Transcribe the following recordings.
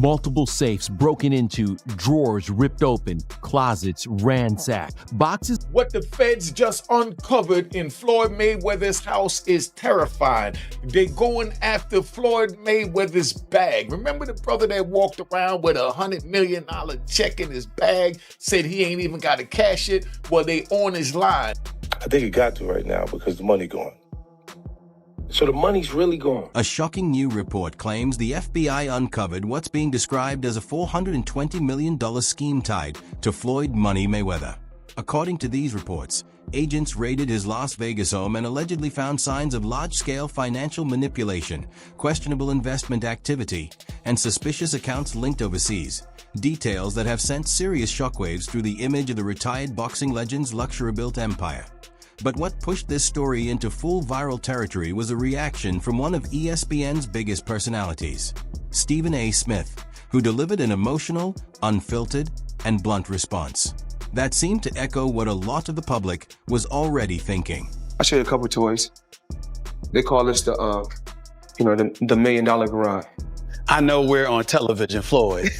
Multiple safes broken into, drawers ripped open, closets ransacked, boxes. What the feds just uncovered in Floyd Mayweather's house is terrifying. They're going after Floyd Mayweather's bag. Remember the brother that walked around with $100 million check in his bag, said he ain't even got to cash it? Well, they on his line. I think it got to right now because the money gone. So the money's really gone. A shocking new report claims the FBI uncovered what's being described as a $420 million scheme tied to Floyd Money Mayweather. According to these reports, agents raided his Las Vegas home and allegedly found signs of large-scale financial manipulation, questionable investment activity, and suspicious accounts linked overseas. Details that have sent serious shockwaves through the image of the retired boxing legend's luxury-built empire. But what pushed this story into full viral territory was a reaction from one of ESPN's biggest personalities, Stephen A. Smith, who delivered an emotional, unfiltered, and blunt response that seemed to echo what a lot of the public was already thinking. I'll show you a couple toys. They call this the $1 million garage. I know we're on television, Floyd,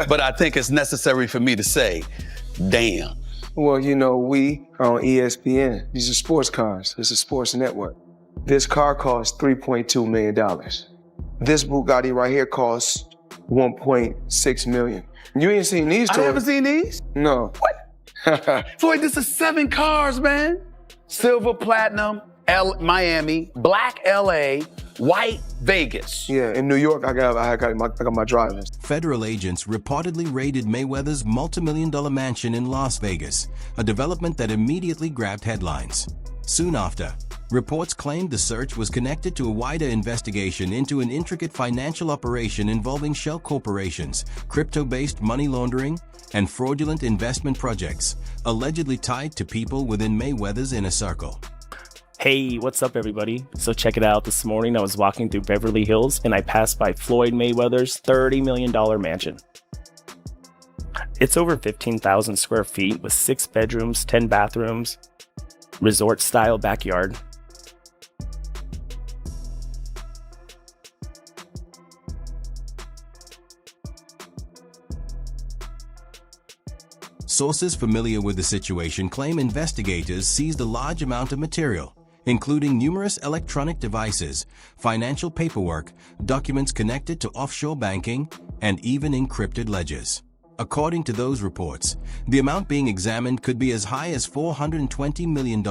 but I think it's necessary for me to say, damn. Well, we are on ESPN. These are sports cars. It's a sports network. This car costs $3.2 million. This Bugatti right here costs $1.6 million. You ain't seen these toys. I haven't seen these? No. What? Floyd, this is 7 cars, man. Silver, platinum, Miami, black LA, white Vegas. Yeah, in New York, I got my drivers. Federal agents reportedly raided Mayweather's multi-million-dollar mansion in Las Vegas, a development that immediately grabbed headlines. Soon after, reports claimed the search was connected to a wider investigation into an intricate financial operation involving shell corporations, crypto-based money laundering, and fraudulent investment projects, allegedly tied to people within Mayweather's inner circle. Hey, what's up everybody? So check it out, this morning I was walking through Beverly Hills and I passed by Floyd Mayweather's $30 million mansion. It's over 15,000 square feet with 6 bedrooms, 10 bathrooms, resort-style backyard. Sources familiar with the situation claim investigators seized a large amount of material, including numerous electronic devices, financial paperwork, documents connected to offshore banking, and even encrypted ledgers. According to those reports, the amount being examined could be as high as $420 million,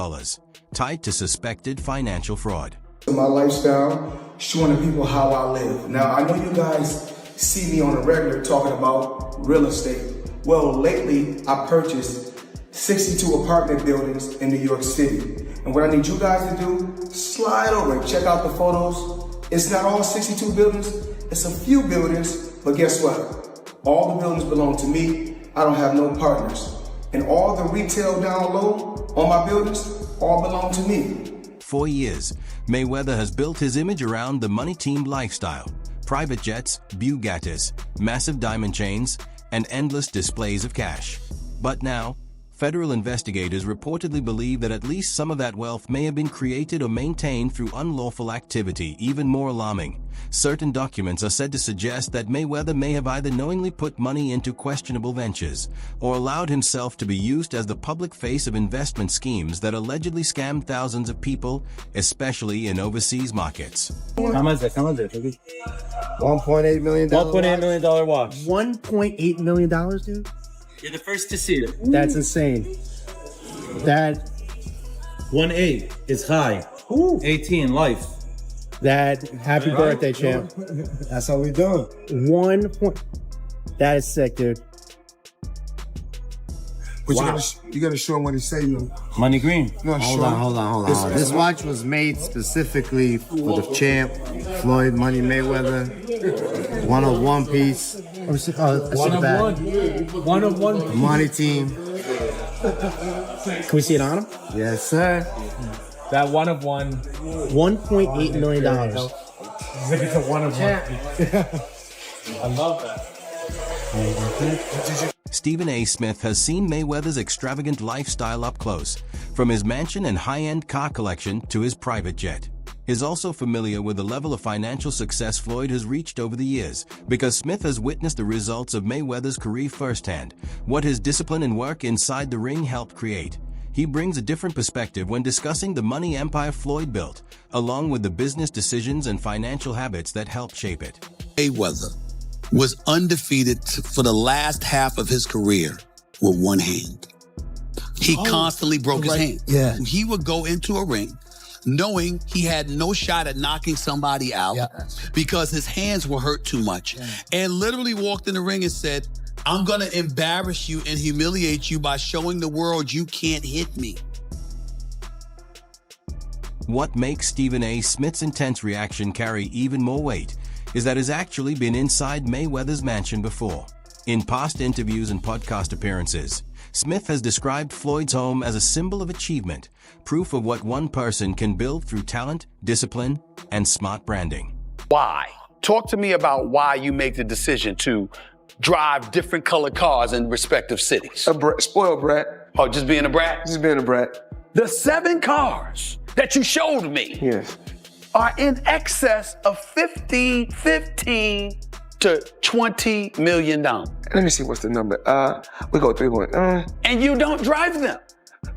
tied to suspected financial fraud. My lifestyle, showing the people how I live. Now, I know you guys see me on a regular talking about real estate. Well, lately, I purchased 62 apartment buildings in New York City. And what I need you guys to do, slide over and check out the photos. It's not all 62 buildings, it's a few buildings, but guess what? All the buildings belong to me. I don't have no partners. And all the retail down low on my buildings all belong to me. For years, Mayweather has built his image around the money-teamed lifestyle. Private jets, Bugattis, massive diamond chains, and endless displays of cash. But now, federal investigators reportedly believe that at least some of that wealth may have been created or maintained through unlawful activity. Even more alarming, certain documents are said to suggest that Mayweather may have either knowingly put money into questionable ventures or allowed himself to be used as the public face of investment schemes that allegedly scammed thousands of people, especially in overseas markets. How much is it? $1.8 million. $1.8 million watch. $1.8 million, dude? You're the first to see it. That's insane. That 1.8 is high. 18 life. That happy birthday, champ. That's how we doing. That is sick, dude. But you gotta show him what he say, Money green. No, Hold on. This watch was made specifically for the champ, Floyd Money Mayweather. One of one piece. One of one. Money team. Can we see it on him? Yes, sir. That one of one. $1.8 million. It's a one of one. I love that. Stephen A. Smith has seen Mayweather's extravagant lifestyle up close, from his mansion and high-end car collection to his private jet. is also familiar with the level of financial success Floyd has reached over the years because Smith has witnessed the results of Mayweather's career firsthand, what his discipline and work inside the ring helped create. He brings a different perspective when discussing the money empire Floyd built, along with the business decisions and financial habits that helped shape it. Mayweather was undefeated for the last half of his career with one hand. He constantly broke his hand. Yeah. He would go into a ring knowing he had no shot at knocking somebody out because his hands were hurt too much. And literally walked in the ring and said, I'm gonna embarrass you and humiliate you by showing the world you can't hit me. What makes Stephen A. Smith's intense reaction carry even more weight is that he's actually been inside Mayweather's mansion before. In past interviews and podcast appearances, Smith has described Floyd's home as a symbol of achievement, proof of what one person can build through talent, discipline, and smart branding. Why? Talk to me about why you make the decision to drive different colored cars in respective cities. Spoiled brat. Oh, just being a brat? Just being a brat. The 7 cars that you showed me are in excess of $15 to $20 million. Let me see what's the number. We go 3-1. And you don't drive them.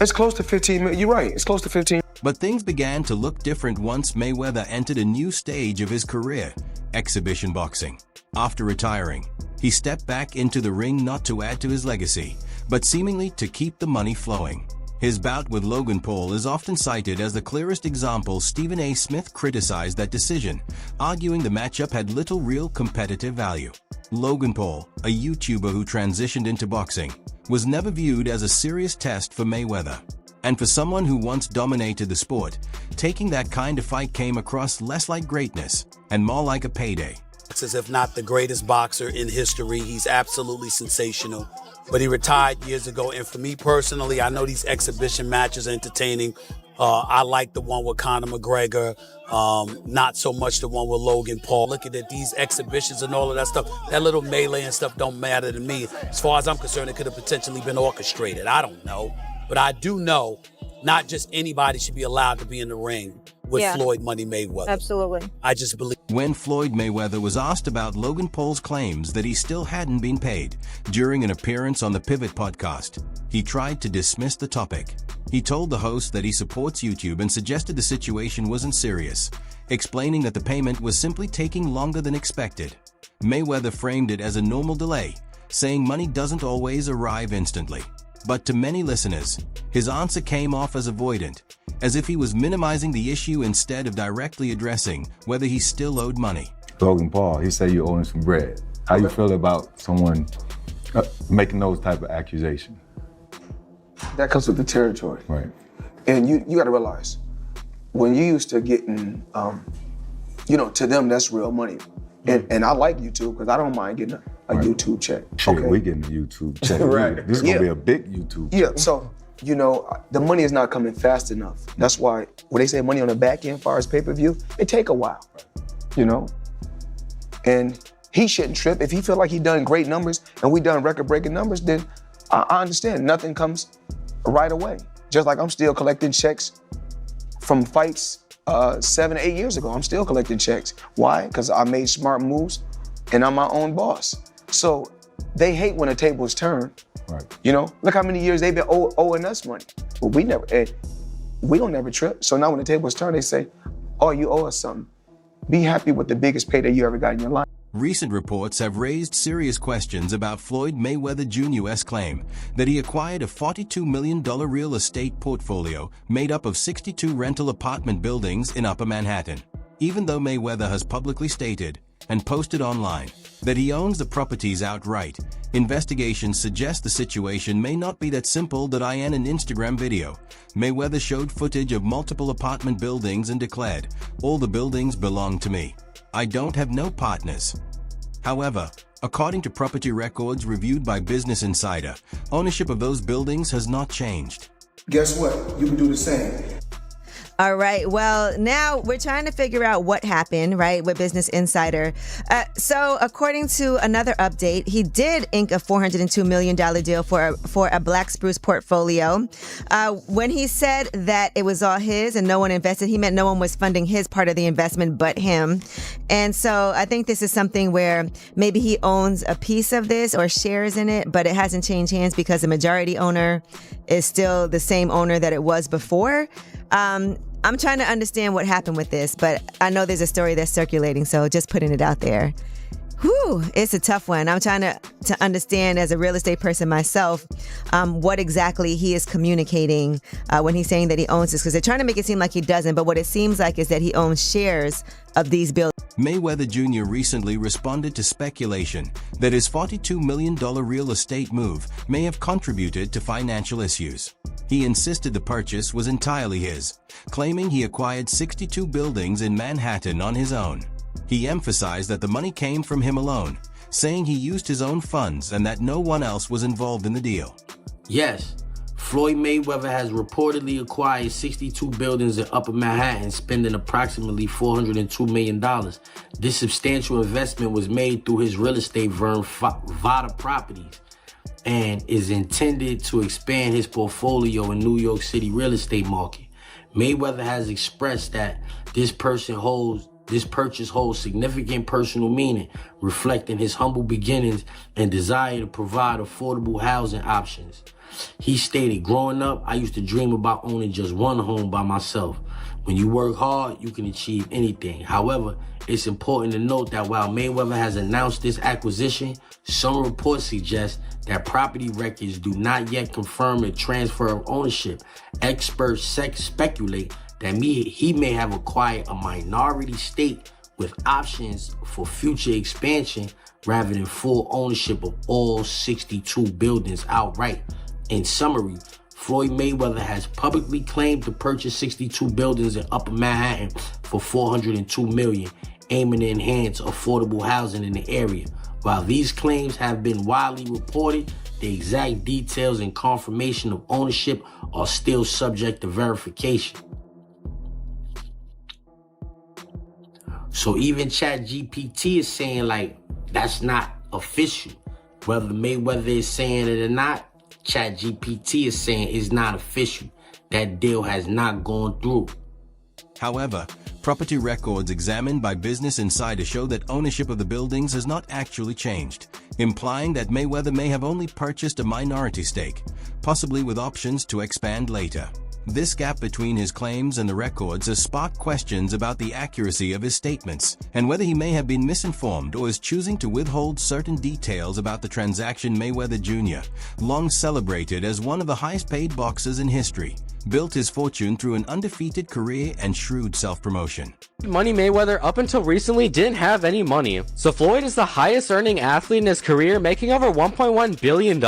It's close to 15 million. You're right. It's close to 15. But things began to look different once Mayweather entered a new stage of his career, exhibition boxing. After retiring, he stepped back into the ring not to add to his legacy, but seemingly to keep the money flowing. His bout with Logan Paul is often cited as the clearest example. Stephen A. Smith criticized that decision, arguing the matchup had little real competitive value. Logan Paul, a YouTuber who transitioned into boxing, was never viewed as a serious test for Mayweather. And for someone who once dominated the sport, taking that kind of fight came across less like greatness and more like a payday. As if not the greatest boxer in history. He's absolutely sensational. But he retired years ago. And for me personally, I know these exhibition matches are entertaining. I like the one with Conor McGregor, not so much the one with Logan Paul. Looking at these exhibitions and all of that stuff, that little melee and stuff don't matter to me. As far as I'm concerned, it could have potentially been orchestrated. I don't know. But I do know not just anybody should be allowed to be in the ring with Floyd Money Mayweather. Absolutely. I just believe. When Floyd Mayweather was asked about Logan Paul's claims that he still hadn't been paid during an appearance on the Pivot podcast, he tried to dismiss the topic. He told the host that he supports YouTube and suggested the situation wasn't serious, explaining that the payment was simply taking longer than expected. Mayweather framed it as a normal delay, saying money doesn't always arrive instantly. But to many listeners, his answer came off as avoidant, as if he was minimizing the issue instead of directly addressing whether he still owed money. Logan Paul, he said you owe him some bread. How you feel about someone making those type of accusations? That comes with the territory. Right. And you got to realize, when you used to getting, to them, that's real money. And I like YouTube because I don't mind getting a YouTube check. Shit, we getting a YouTube check. Right. This is going to be a big YouTube check. Yeah, so, the money is not coming fast enough. That's why when they say money on the back end, as far as pay-per-view, it take a while, And he shouldn't trip. If he feel like he done great numbers and we done record-breaking numbers, then I understand. Nothing comes right away. Just like I'm still collecting checks from fights 7 or 8 years ago. I'm still collecting checks. Why? Because I made smart moves and I'm my own boss. So they hate when the tables turn. Right. Look how many years they've been owing us money. But we don't never trip. So now when the tables turn, they say, oh, you owe us something. Be happy with the biggest payday you ever got in your life. Recent reports have raised serious questions about Floyd Mayweather Jr.'s claim that he acquired a $42 million real estate portfolio made up of 62 rental apartment buildings in Upper Manhattan. Even though Mayweather has publicly stated and posted online that he owns the properties outright, investigations suggest the situation may not be that simple. In an Instagram video, Mayweather showed footage of multiple apartment buildings and declared, "All the buildings belong to me. I don't have no partners." However, according to property records reviewed by Business Insider, ownership of those buildings has not changed. Guess what? You can do the same. All right. Well, now we're trying to figure out what happened, right, with Business Insider. So according to another update, he did ink a $402 million deal for a Black Spruce portfolio. When he said that it was all his and no one invested, he meant no one was funding his part of the investment but him. And so I think this is something where maybe he owns a piece of this or shares in it, but it hasn't changed hands because the majority owner is still the same owner that it was before. I'm trying to understand what happened with this, but I know there's a story that's circulating, so just putting it out there. Whew, it's a tough one. I'm trying to understand as a real estate person myself what exactly he is communicating when he's saying that he owns this, because they're trying to make it seem like he doesn't, but what it seems like is that he owns shares of these buildings. Mayweather Jr. recently responded to speculation that his $42 million real estate move may have contributed to financial issues. He insisted the purchase was entirely his, claiming he acquired 62 buildings in Manhattan on his own. He emphasized that the money came from him alone, saying he used his own funds and that no one else was involved in the deal. Yes, Floyd Mayweather has reportedly acquired 62 buildings in Upper Manhattan, spending approximately $402 million. This substantial investment was made through his real estate firm, Vada Properties, and is intended to expand his portfolio in New York City real estate market. Mayweather has expressed that this purchase holds significant personal meaning, reflecting his humble beginnings and desire to provide affordable housing options. He stated, "Growing up, I used to dream about owning just one home by myself. When you work hard, you can achieve anything. However, it's important to note that while Mayweather has announced this acquisition, some reports suggest that property records do not yet confirm a transfer of ownership. Experts speculate that he may have acquired a minority stake with options for future expansion rather than full ownership of all 62 buildings outright. In summary, Floyd Mayweather has publicly claimed to purchase 62 buildings in Upper Manhattan for $402 million, aiming to enhance affordable housing in the area. While these claims have been widely reported, the exact details and confirmation of ownership are still subject to verification. So even ChatGPT is saying, like, that's not official. Whether Mayweather is saying it or not, ChatGPT is saying it's not official. That deal has not gone through. However, property records examined by Business Insider show that ownership of the buildings has not actually changed, implying that Mayweather may have only purchased a minority stake, possibly with options to expand later. This gap between his claims and the records has sparked questions about the accuracy of his statements and whether he may have been misinformed or is choosing to withhold certain details about the transaction. Mayweather Jr., long celebrated as one of the highest-paid boxers in history, built his fortune through an undefeated career and shrewd self-promotion. Money Mayweather up until recently didn't have any money, so Floyd is the highest earning athlete in his career, making over $1.1 billion.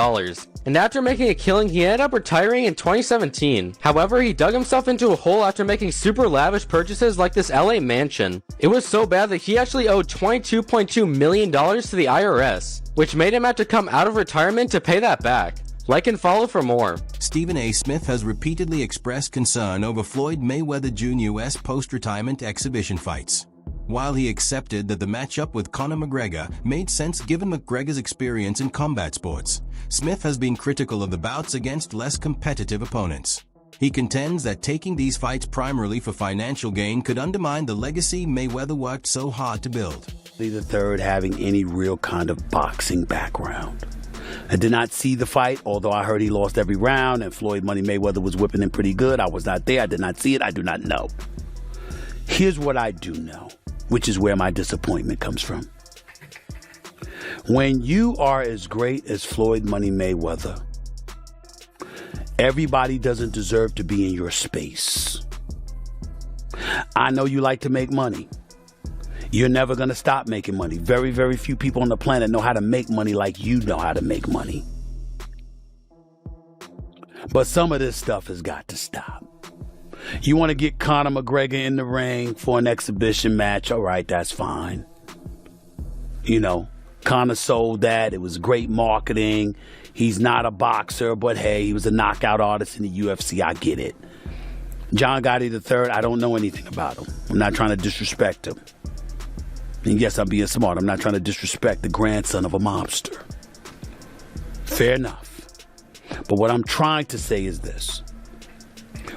And after making a killing, he ended up retiring in 2017. However, he dug himself into a hole after making super lavish purchases like this LA mansion. It was so bad that he actually owed $22.2 million to the IRS, which made him have to come out of retirement to pay that back. Like and follow for more. Stephen A. Smith has repeatedly expressed concern over Floyd Mayweather Jr.'s post-retirement exhibition fights. While he accepted that the matchup with Conor McGregor made sense given McGregor's experience in combat sports, Smith has been critical of the bouts against less competitive opponents. He contends that taking these fights primarily for financial gain could undermine the legacy Mayweather worked so hard to build. The third having any real kind of boxing background. I did not see the fight, although I heard he lost every round and Floyd Money Mayweather was whipping him pretty good. I was not there. I did not see it. I do not know. Here's what I do know, which is where my disappointment comes from. When you are as great as Floyd Money Mayweather, everybody doesn't deserve to be in your space. I know you like to make money. You're never going to stop making money. Very, very few people on the planet know how to make money like you know how to make money. But some of this stuff has got to stop. You want to get Conor McGregor in the ring for an exhibition match? All right, that's fine. You know, Conor sold that. It was great marketing. He's not a boxer, but hey, he was a knockout artist in the UFC. I get it. John Gotti III, I don't know anything about him. I'm not trying to disrespect him. And yes, I'm being smart. I'm not trying to disrespect the grandson of a mobster. Fair enough. But what I'm trying to say is this.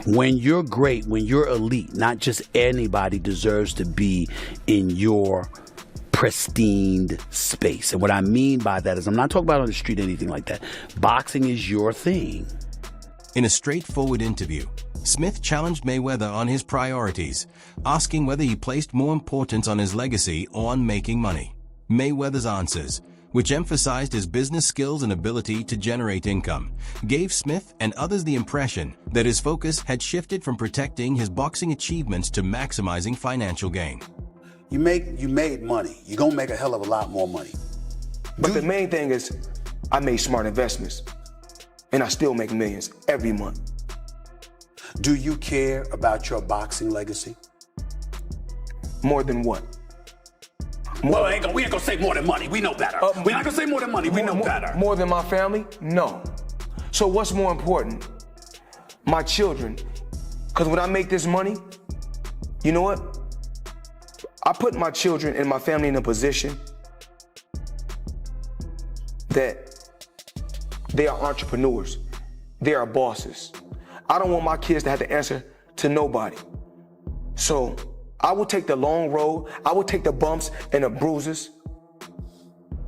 When you're great, when you're elite, not just anybody deserves to be in your pristine space. And what I mean by that is I'm not talking about on the street or anything like that. Boxing is your thing. In a straightforward interview, Smith challenged Mayweather on his priorities, asking whether he placed more importance on his legacy or on making money. Mayweather's answers, which emphasized his business skills and ability to generate income, gave Smith and others the impression that his focus had shifted from protecting his boxing achievements to maximizing financial gain. You made money. You're going to make a hell of a lot more money. But the main thing is I made smart investments, and I still make millions every month. Do you care about your boxing legacy? More than what? Well, we ain't gonna say more than money. We know better. We're not gonna say more than money. We know better. More than my family? No. So what's more important? My children. Because when I make this money, you know what? I put my children and my family in a position that they are entrepreneurs. They are bosses. I don't want my kids to have to answer to nobody. So I will take the long road. I will take the bumps and the bruises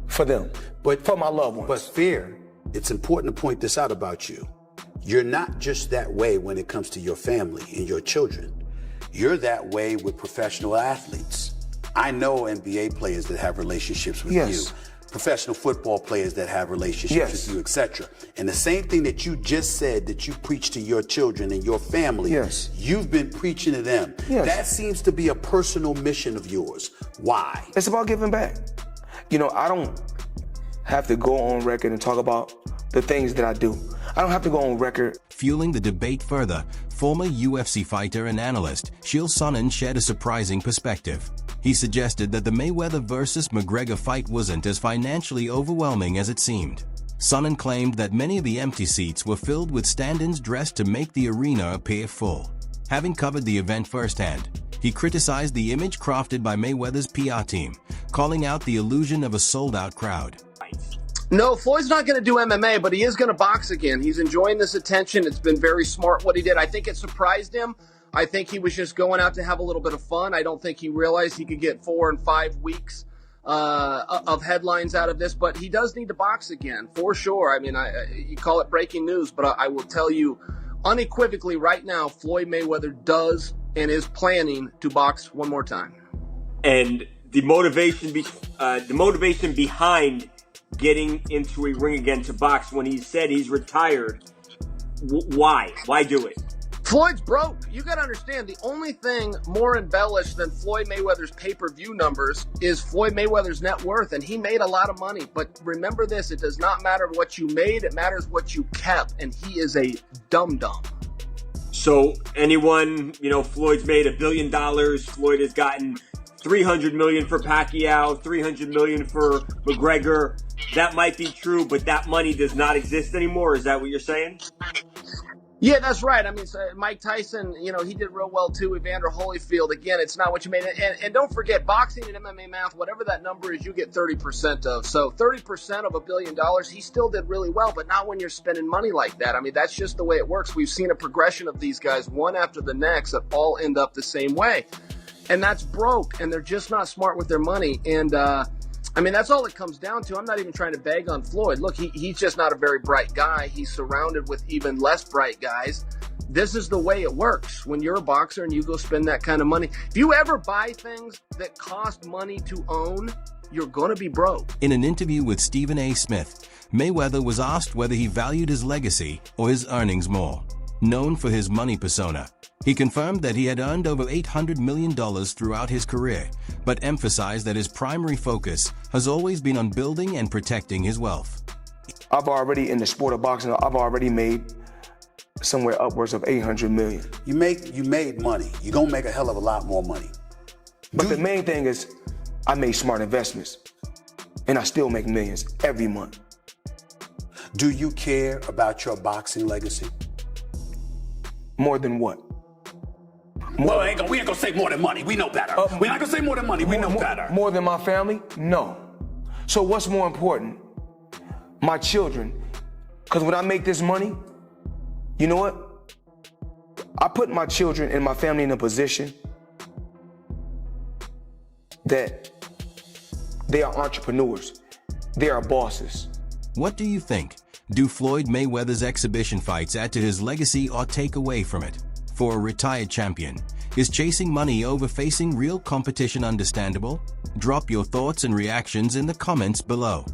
for them, but for my loved ones. But Fear, it's important to point this out about you. You're not just that way when it comes to your family and your children. You're that way with professional athletes. I know NBA players that have relationships with you. Professional football players that have relationships with you, etc. And the same thing that you just said that you preach to your children and your family, you've been preaching to them. That seems to be a personal mission of yours. Why? It's about giving back. You know, I don't have to go on record and talk about the things that I do. I don't have to go on record. Fueling the debate further, former UFC fighter and analyst Chael Sonnen shared a surprising perspective. He suggested that the Mayweather versus McGregor fight wasn't as financially overwhelming as it seemed. Sonnen claimed that many of the empty seats were filled with stand-ins dressed to make the arena appear full. Having covered the event firsthand, he criticized the image crafted by Mayweather's PR team, calling out the illusion of a sold-out crowd. No, Floyd's not going to do MMA, but he is going to box again. He's enjoying this attention. It's been very smart what he did. I think it surprised him. I think he was just going out to have a little bit of fun. I don't think he realized he could get 4 and 5 weeks of headlines out of this, but he does need to box again, for sure. I mean, you call it breaking news, but I will tell you unequivocally right now, Floyd Mayweather does and is planning to box one more time. And the motivation behind getting into a ring again to box when he said he's retired, why? Why do it? Floyd's broke. You got to understand, the only thing more embellished than Floyd Mayweather's pay-per-view numbers is Floyd Mayweather's net worth, and he made a lot of money. But remember this, it does not matter what you made, it matters what you kept, and he is a dum-dum. So anyone, Floyd's made $1 billion. Floyd has gotten $300 million for Pacquiao, $300 million for McGregor. That might be true, but that money does not exist anymore. Is that what you're saying? Yeah, that's right. I mean, so Mike Tyson, he did real well too. Evander Holyfield, again, it's not what you made. And don't forget, boxing and MMA math, whatever that number is, you get 30% of. So 30% of $1 billion, he still did really well, but not when you're spending money like that. I mean, that's just the way it works. We've seen a progression of these guys, one after the next, that all end up the same way. And that's broke, and they're just not smart with their money. And, I mean, that's all it comes down to. I'm not even trying to bag on Floyd. Look, he's just not a very bright guy. He's surrounded with even less bright guys. This is the way it works when you're a boxer and you go spend that kind of money. If you ever buy things that cost money to own, you're going to be broke. In an interview with Stephen A. Smith, Mayweather was asked whether he valued his legacy or his earnings more. Known for his money persona, he confirmed that he had earned over $800 million throughout his career, but emphasized that his primary focus has always been on building and protecting his wealth. In the sport of boxing, I've already made somewhere upwards of $800 million. You made money. You're going to make a hell of a lot more money. But the main thing is I made smart investments, and I still make millions every month. Do you care about your boxing legacy? More than what? Well, we ain't gonna say more than money. We know better. We're not gonna say more than money. We know better. More than my family? No. So what's more important? My children. Because when I make this money, you know what? I put my children and my family in a position that they are entrepreneurs. They are bosses. What do you think? Do Floyd Mayweather's exhibition fights add to his legacy or take away from it? For a retired champion, is chasing money over facing real competition understandable? Drop your thoughts and reactions in the comments below.